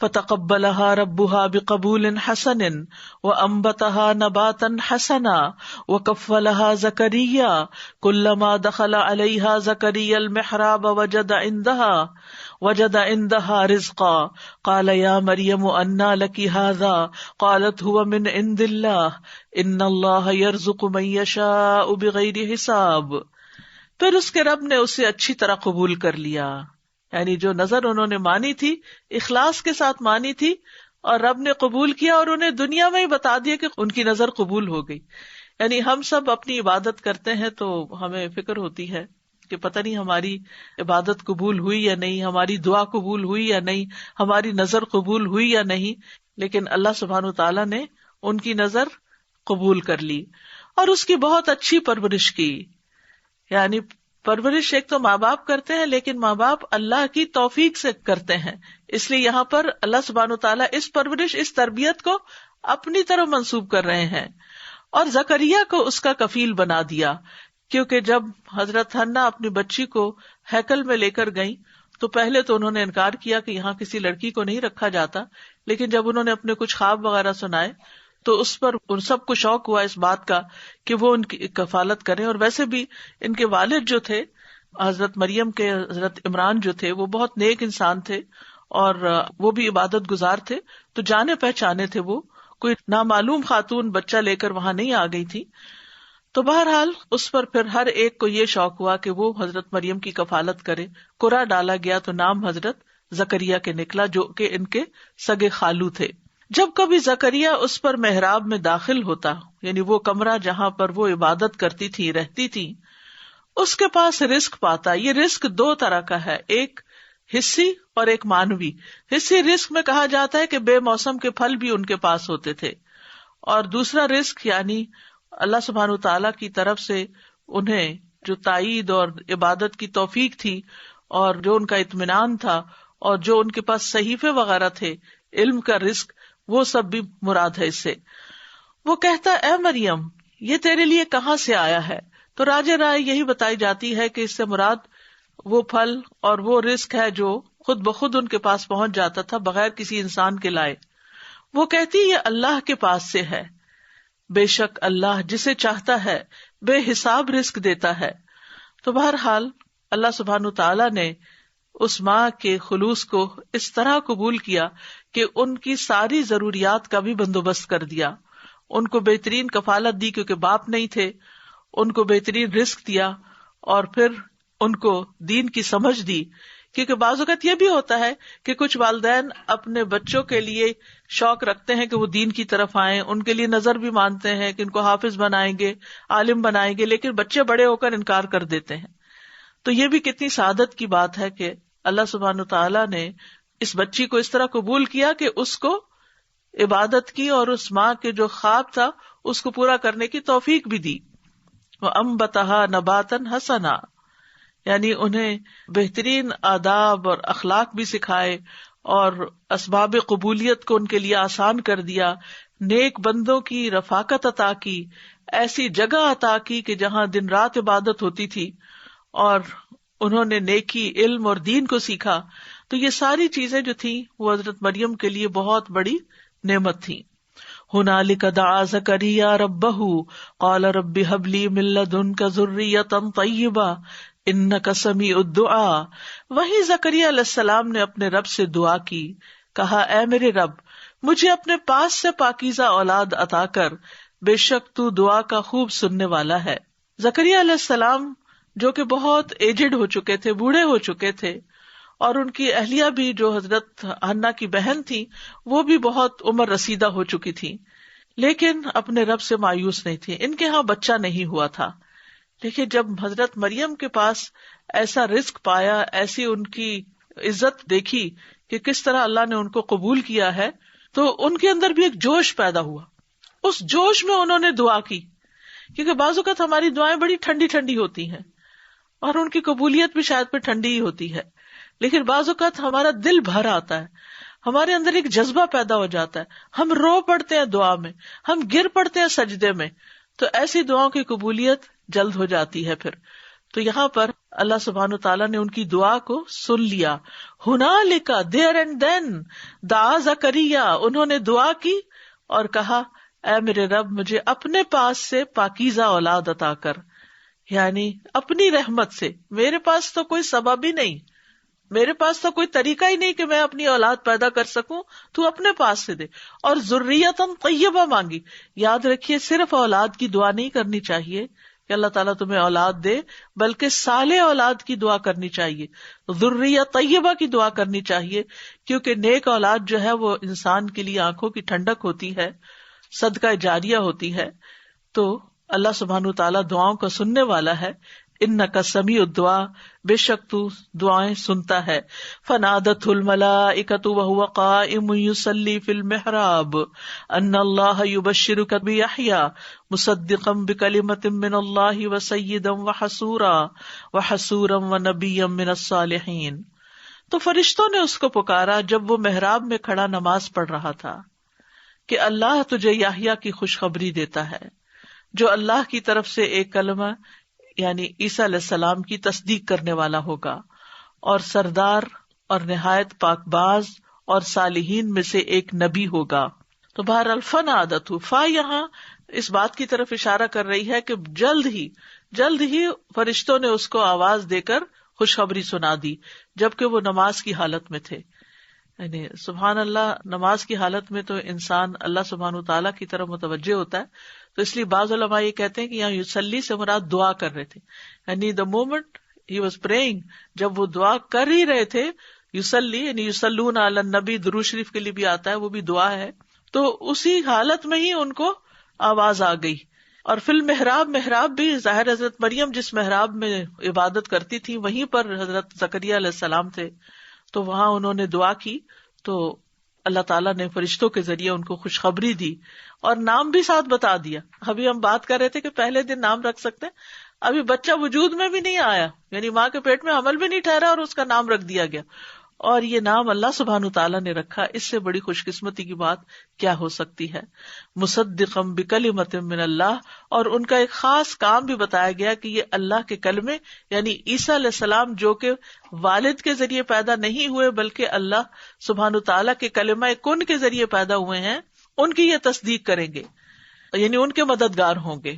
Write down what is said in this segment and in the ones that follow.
فتقبلها ربها بقبول حسن وانبتها نباتا حسنا وكفلها زكريا كلما دخل عليها زكريا المحراب وجد عندها رزقا قال يا مريم أنى لك هذا قالت هو من عند الله ان الله يرزق من يشاء بغیر حساب. پھر اس کے رب نے اسے اچھی طرح قبول کر لیا، یعنی جو نظر انہوں نے مانی تھی اخلاص کے ساتھ مانی تھی، اور رب نے قبول کیا اور انہیں دنیا میں ہی بتا دیا کہ ان کی نظر قبول ہو گئی. یعنی ہم سب اپنی عبادت کرتے ہیں تو ہمیں فکر ہوتی ہے کہ پتہ نہیں ہماری عبادت قبول ہوئی یا نہیں، ہماری دعا قبول ہوئی یا نہیں، ہماری نظر قبول ہوئی یا نہیں، لیکن اللہ سبحانہ وتعالیٰ نے ان کی نظر قبول کر لی اور اس کی بہت اچھی پرورش کی. یعنی پرورش ایک تو ماں باپ کرتے ہیں، لیکن ماں باپ اللہ کی توفیق سے کرتے ہیں، اس لیے یہاں پر اللہ سبحانہ وتعالیٰ اس پرورش، اس تربیت کو اپنی طرف منسوب کر رہے ہیں. اور زکریا کو اس کا کفیل بنا دیا، کیونکہ جب حضرت حنا اپنی بچی کو ہیکل میں لے کر گئیں تو پہلے تو انہوں نے انکار کیا کہ یہاں کسی لڑکی کو نہیں رکھا جاتا، لیکن جب انہوں نے اپنے کچھ خواب وغیرہ سنائے تو اس پر ان سب کو شوق ہوا اس بات کا کہ وہ ان کی کفالت کریں. اور ویسے بھی ان کے والد جو تھے حضرت مریم کے، حضرت عمران جو تھے، وہ بہت نیک انسان تھے اور وہ بھی عبادت گزار تھے، تو جانے پہچانے تھے، وہ کوئی نامعلوم خاتون بچہ لے کر وہاں نہیں آ گئی تھی. تو بہرحال اس پر پھر ہر ایک کو یہ شوق ہوا کہ وہ حضرت مریم کی کفالت کرے. قرعہ ڈالا گیا تو نام حضرت زکریا کے نکلا، جو کہ ان کے سگے خالو تھے. جب کبھی زکریا اس پر محراب میں داخل ہوتا، یعنی وہ کمرہ جہاں پر وہ عبادت کرتی تھی، رہتی تھی، اس کے پاس رزق پاتا. یہ رزق دو طرح کا ہے، ایک حصی اور ایک مانوی. حصی رزق میں کہا جاتا ہے کہ بے موسم کے پھل بھی ان کے پاس ہوتے تھے، اور دوسرا رزق یعنی اللہ سبحانہ وتعالیٰ کی طرف سے انہیں جو تائید اور عبادت کی توفیق تھی اور جو ان کا اطمینان تھا اور جو ان کے پاس صحیفے وغیرہ تھے، علم کا رزق، وہ سب بھی مراد ہے اس سے. وہ کہتا اے مریم یہ تیرے لیے کہاں سے آیا ہے؟ تو راجہ رائے یہی بتائی جاتی ہے کہ اس سے مراد وہ پھل اور وہ رزق ہے جو خود بخود ان کے پاس پہنچ جاتا تھا بغیر کسی انسان کے لائے. وہ کہتی یہ اللہ کے پاس سے ہے، بے شک اللہ جسے چاہتا ہے بے حساب رزق دیتا ہے. تو بہرحال اللہ سبحانہ تعالیٰ نے اس ماں کے خلوص کو اس طرح قبول کیا کہ ان کی ساری ضروریات کا بھی بندوبست کر دیا. ان کو بہترین کفالت دی کیونکہ باپ نہیں تھے، ان کو بہترین رزق دیا، اور پھر ان کو دین کی سمجھ دی. کیونکہ بعض اوقات یہ بھی ہوتا ہے کہ کچھ والدین اپنے بچوں کے لیے شوق رکھتے ہیں کہ وہ دین کی طرف آئیں، ان کے لیے نظر بھی مانتے ہیں کہ ان کو حافظ بنائیں گے، عالم بنائیں گے، لیکن بچے بڑے ہو کر انکار کر دیتے ہیں. تو یہ بھی کتنی سعادت کی بات ہے کہ اللہ سبحانہ تعالیٰ نے اس بچی کو اس طرح قبول کیا کہ اس کو عبادت کی اور اس ماں کے جو خواب تھا اس کو پورا کرنے کی توفیق بھی دی. وَأَنبَتَهَا نَبَاتًا حَسَنًا، یعنی انہیں بہترین آداب اور اخلاق بھی سکھائے اور اسباب قبولیت کو ان کے لیے آسان کر دیا. نیک بندوں کی رفاقت عطا کی، ایسی جگہ عطا کی کہ جہاں دن رات عبادت ہوتی تھی، اور انہوں نے نیکی، علم اور دین کو سیکھا. تو یہ ساری چیزیں جو تھیں وہ حضرت مریم کے لیے بہت بڑی نعمت تھی. هنالك دعا زكريا ربه قال رب هب لي من لدنك ذرية طيبة انك سمیع الدعاء. وہیں زکریا علیہ السلام نے اپنے رب سے دعا کی، کہا اے میرے رب مجھے اپنے پاس سے پاکیزہ اولاد عطا کر، بے شک تو دعا کا خوب سننے والا ہے. زکریا علیہ السلام جو کہ بہت ایجڈ ہو چکے تھے، بوڑھے ہو چکے تھے، اور ان کی اہلیہ بھی جو حضرت حنا کی بہن تھی وہ بھی بہت عمر رسیدہ ہو چکی تھی، لیکن اپنے رب سے مایوس نہیں تھی. ان کے ہاں بچہ نہیں ہوا تھا، لیکن جب حضرت مریم کے پاس ایسا رزق پایا، ایسی ان کی عزت دیکھی کہ کس طرح اللہ نے ان کو قبول کیا ہے، تو ان کے اندر بھی ایک جوش پیدا ہوا. اس جوش میں انہوں نے دعا کی، کیونکہ بعض اوقات ہماری دعائیں بڑی ٹھنڈی ٹھنڈی ہوتی ہیں اور ان کی قبولیت بھی شاید پہ ٹھنڈی ہی ہوتی ہے، لیکن بعض اوقات ہمارا دل بھر آتا ہے، ہمارے اندر ایک جذبہ پیدا ہو جاتا ہے، ہم رو پڑتے ہیں دعا میں، ہم گر پڑتے ہیں سجدے میں، تو ایسی دعاؤں کی قبولیت جلد ہو جاتی ہے. پھر تو یہاں پر اللہ سبحانہ تعالیٰ نے ان کی دعا کو سن لیا. ہنالک دیر اینڈ دین دعا زکریا، انہوں نے دعا کی اور کہا اے میرے رب مجھے اپنے پاس سے پاکیزہ اولاد عطا کر، یعنی اپنی رحمت سے. میرے پاس تو کوئی سبب ہی نہیں، میرے پاس تو کوئی طریقہ ہی نہیں کہ میں اپنی اولاد پیدا کر سکوں، تو اپنے پاس سے دے. اور ذریۃ طیبہ مانگی. یاد رکھیے صرف اولاد کی دعا نہیں کرنی چاہیے کہ اللہ تعالیٰ تمہیں اولاد دے، بلکہ صالح اولاد کی دعا کرنی چاہیے، ذریہ طیبہ کی دعا کرنی چاہیے، کیونکہ نیک اولاد جو ہے وہ انسان کے لیے آنکھوں کی ٹھنڈک ہوتی ہے، صدقہ جاریہ ہوتی ہے. تو اللہ سبحانہ تعالیٰ دعاؤں کا سننے والا ہے. انک سمیع الدعاء، بے شک تو دعائیں سنتا ہے. فنادته الملائکۃ وهو قائم یصلی فی المحراب ان اللہ یبشرک بیحییٰ مصدقا بکلمۃ من اللہ وسیدا وحصورا ونبیا من الصالحین. تو فرشتوں نے اس کو پکارا جب وہ محراب میں کھڑا نماز پڑھ رہا تھا کہ اللہ تجھے یحییٰ کی خوشخبری دیتا ہے جو اللہ کی طرف سے ایک کلمہ یعنی عیسیٰ علیہ السلام کی تصدیق کرنے والا ہوگا، اور سردار اور نہایت پاک باز اور صالحین میں سے ایک نبی ہوگا. تو بہرحال فنادت فا یہاں اس بات کی طرف اشارہ کر رہی ہے کہ جلد ہی فرشتوں نے اس کو آواز دے کر خوشخبری سنا دی جبکہ وہ نماز کی حالت میں تھے. یعنی سبحان اللہ، نماز کی حالت میں تو انسان اللہ سبحانہ تعالیٰ کی طرف متوجہ ہوتا ہے. تو اس لیے بعض علماء یہ کہتے ہیں کہ یہاں یصلی سے مراد دعا کر رہے تھے، یعنی the moment he was praying, جب وہ دعا کر ہی رہے تھے. یصلی یعنی یصلون علی النبی، درود شریف کے لیے بھی آتا ہے، وہ بھی دعا ہے. تو اسی حالت میں ہی ان کو آواز آ گئی. اور فی المحراب، محراب بھی ظاہر حضرت مریم جس محراب میں عبادت کرتی تھی وہیں پر حضرت زکریا علیہ السلام تھے. تو وہاں انہوں نے دعا کی تو اللہ تعالیٰ نے فرشتوں کے ذریعے ان کو خوشخبری دی اور نام بھی ساتھ بتا دیا. ابھی ہم بات کر رہے تھے کہ پہلے دن نام رکھ سکتے ہیں، ابھی بچہ وجود میں بھی نہیں آیا، یعنی ماں کے پیٹ میں حمل بھی نہیں ٹھہرا اور اس کا نام رکھ دیا گیا، اور یہ نام اللہ سبحانہ تعالیٰ نے رکھا. اس سے بڑی خوش قسمتی کی بات کیا ہو سکتی ہے. مصدقا بکلمۃ من اللہ، اور ان کا ایک خاص کام بھی بتایا گیا کہ یہ اللہ کے کلمے یعنی عیسیٰ علیہ السلام جو کہ والد کے ذریعے پیدا نہیں ہوئے بلکہ اللہ سبحانہ تعالیٰ کے کلمہ کن کے ذریعے پیدا ہوئے ہیں، ان کی یہ تصدیق کریں گے، یعنی ان کے مددگار ہوں گے.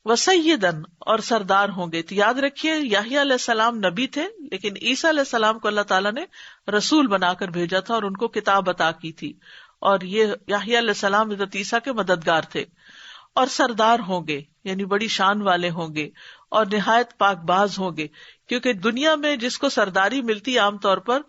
وسیدن، اور سردار ہوں گے. تو یاد رکھیے یحییٰ علیہ السلام نبی تھے، لیکن عیسیٰ علیہ السلام کو اللہ تعالیٰ نے رسول بنا کر بھیجا تھا اور ان کو کتاب عطا کی تھی، اور یہ یحییٰ علیہ السلام حضرت عیسیٰ کے مددگار تھے. اور سردار ہوں گے یعنی بڑی شان والے ہوں گے اور نہایت پاک باز ہوں گے، کیونکہ دنیا میں جس کو سرداری ملتی عام طور پر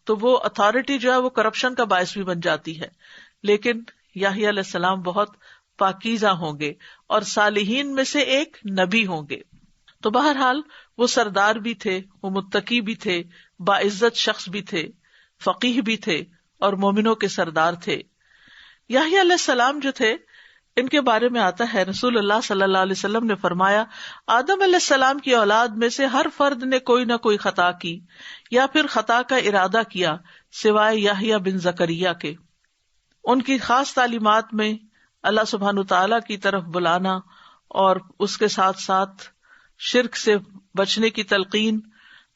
تو وہ اتھارٹی جو ہے وہ کرپشن کا باعث بھی بن جاتی ہے، لیکن یحییٰ علیہ السلام بہت پاکیزہ ہوں گے اور صالحین میں سے ایک نبی ہوں گے. تو بہرحال وہ سردار بھی تھے، وہ متقی بھی تھے، باعزت شخص بھی تھے، فقیہ بھی تھے اور مومنوں کے سردار تھے. یحییٰ علیہ السلام جو تھے ان کے بارے میں آتا ہے رسول اللہ صلی اللہ علیہ وسلم نے فرمایا آدم علیہ السلام کی اولاد میں سے ہر فرد نے کوئی نہ کوئی خطا کی یا پھر خطا کا ارادہ کیا سوائے یحییٰ بن زکریا کے. ان کی خاص تعلیمات میں اللہ سبحانہ تعالیٰ کی طرف بلانا اور اس کے ساتھ ساتھ شرک سے بچنے کی تلقین،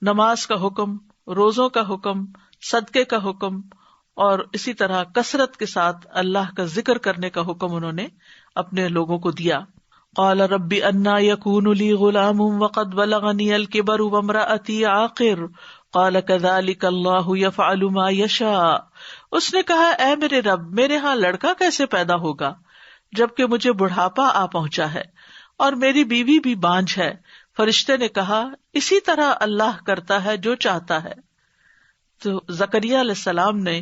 نماز کا حکم، روزوں کا حکم، صدقے کا حکم، اور اسی طرح کثرت کے ساتھ اللہ کا ذکر کرنے کا حکم انہوں نے اپنے لوگوں کو دیا. قال رب انا یکون لی غلام وقد بلغنی الکبر وامرأتی عاقر قال کذلک اللہ یفعل ما یشاء. اس نے کہا اے میرے رب، میرے ہاں لڑکا کیسے پیدا ہوگا جبکہ مجھے بڑھاپا آ پہنچا ہے اور میری بیوی بھی بانجھ ہے. فرشتے نے کہا اسی طرح اللہ کرتا ہے جو چاہتا ہے. تو زکریا علیہ السلام نے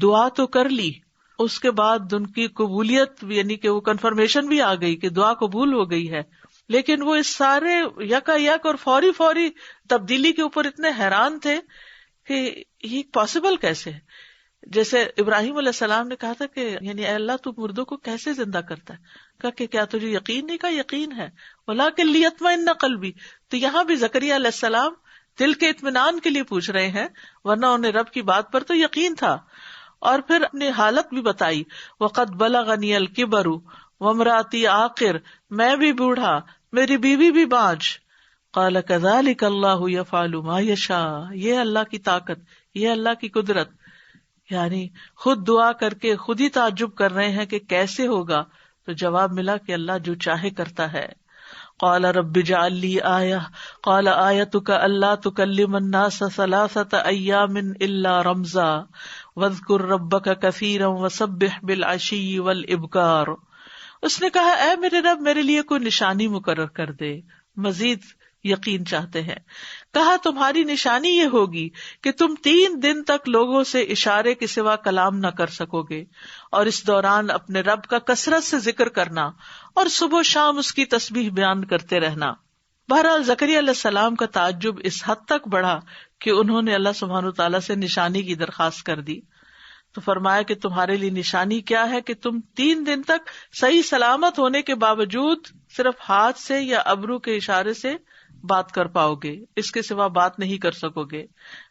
دعا تو کر لی، اس کے بعد ان کی قبولیت یعنی کہ وہ کنفرمیشن بھی آ گئی کہ دعا قبول ہو گئی ہے، لیکن وہ اس سارے یکا یک اور فوری تبدیلی کے اوپر اتنے حیران تھے کہ یہ پاسبل کیسے ہے. جیسے ابراہیم علیہ السلام نے کہا تھا کہ یعنی اے اللہ تو مردوں کو کیسے زندہ کرتا ہے، کہا کہ کیا تجھے یقین نہیں؟ کا یقین ہے، ولیکن لیطمئن قلبی. تو یہاں بھی زکریا علیہ السلام دل کے اطمینان کے لیے پوچھ رہے ہیں، ورنہ انہیں رب کی بات پر تو یقین تھا. اور پھر اپنی حالت بھی بتائی، وقد بلغنی الکبر وامرأتی عاقر، میں بھی بوڑھا، میری بیوی بھی بانجھ. قال كذلك الله يفعل ما يشاء. یہ اللہ کی طاقت، یہ اللہ کی قدرت. یعنی خود دعا کر کے خود ہی تعجب کر رہے ہیں کہ کیسے ہوگا، تو جواب ملا کہ اللہ جو چاہے کرتا ہے. قال رب اجعل لي آیہ قال آیتک الا تکلم الناس 3 ایام الا رمزا واذکر ربک کثیرا وسبح بالعشی والابکار. اس نے کہا اے میرے رب میرے لیے کوئی نشانی مقرر کر دے. مزید یقین چاہتے ہیں. کہا تمہاری نشانی یہ ہوگی کہ تم 3 دن تک لوگوں سے اشارے کے سوا کلام نہ کر سکو گے، اور اس دوران اپنے رب کا کثرت سے ذکر کرنا اور صبح و شام اس کی تسبیح بیان کرتے رہنا. بہرحال زکریا علیہ السلام کا تعجب اس حد تک بڑھا کہ انہوں نے اللہ سبحانہ وتعالیٰ سے نشانی کی درخواست کر دی. تو فرمایا کہ تمہارے لیے نشانی کیا ہے کہ تم 3 دن تک صحیح سلامت ہونے کے باوجود صرف ہاتھ سے یا ابرو کے اشارے سے بات کر پاؤ گے، اس کے سوا بات نہیں کر سکو گے.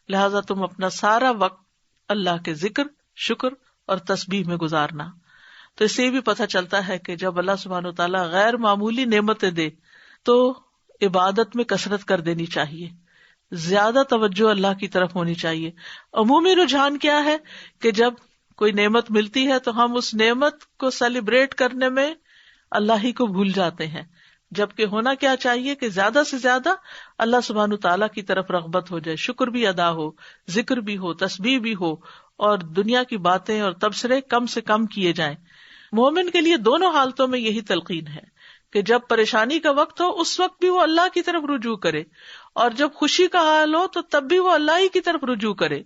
لہٰذا تم اپنا سارا وقت اللہ کے ذکر، شکر اور تسبیح میں گزارنا. تو اس سے بھی پتہ چلتا ہے کہ جب اللہ سبحانہ وتعالیٰ غیر معمولی نعمتیں دے تو عبادت میں کثرت کر دینی چاہیے، زیادہ توجہ اللہ کی طرف ہونی چاہیے. عمومی رجحان کیا ہے کہ جب کوئی نعمت ملتی ہے تو ہم اس نعمت کو سیلیبریٹ کرنے میں اللہ ہی کو بھول جاتے ہیں، جبکہ ہونا کیا چاہیے کہ زیادہ سے زیادہ اللہ سبحانہ تعالیٰ کی طرف رغبت ہو جائے، شکر بھی ادا ہو، ذکر بھی ہو، تسبیح بھی ہو، اور دنیا کی باتیں اور تبصرے کم سے کم کیے جائیں. مومن کے لیے دونوں حالتوں میں یہی تلقین ہے کہ جب پریشانی کا وقت ہو اس وقت بھی وہ اللہ کی طرف رجوع کرے، اور جب خوشی کا حال ہو تو تب بھی وہ اللہ ہی کی طرف رجوع کرے.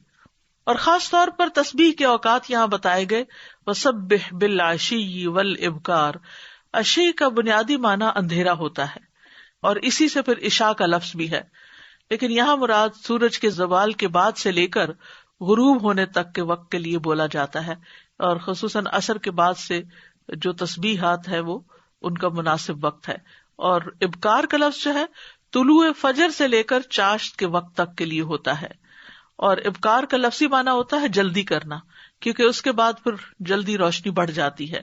اور خاص طور پر تسبیح کے اوقات یہاں بتائے گئے، وَسَبِّحْ بِالْعَشِيِّ وَالْإِبْكَارِ. عشی کا بنیادی معنی اندھیرا ہوتا ہے، اور اسی سے پھر عشاء کا لفظ بھی ہے، لیکن یہاں مراد سورج کے زوال کے بعد سے لے کر غروب ہونے تک کے وقت کے لیے بولا جاتا ہے، اور خصوصاً عصر کے بعد سے جو تسبیحات ہے وہ ان کا مناسب وقت ہے. اور ابکار کا لفظ جو ہے طلوع فجر سے لے کر چاشت کے وقت تک کے لیے ہوتا ہے، اور ابکار کا لفظی معنی ہوتا ہے جلدی کرنا، کیونکہ اس کے بعد پھر جلدی روشنی بڑھ جاتی ہے.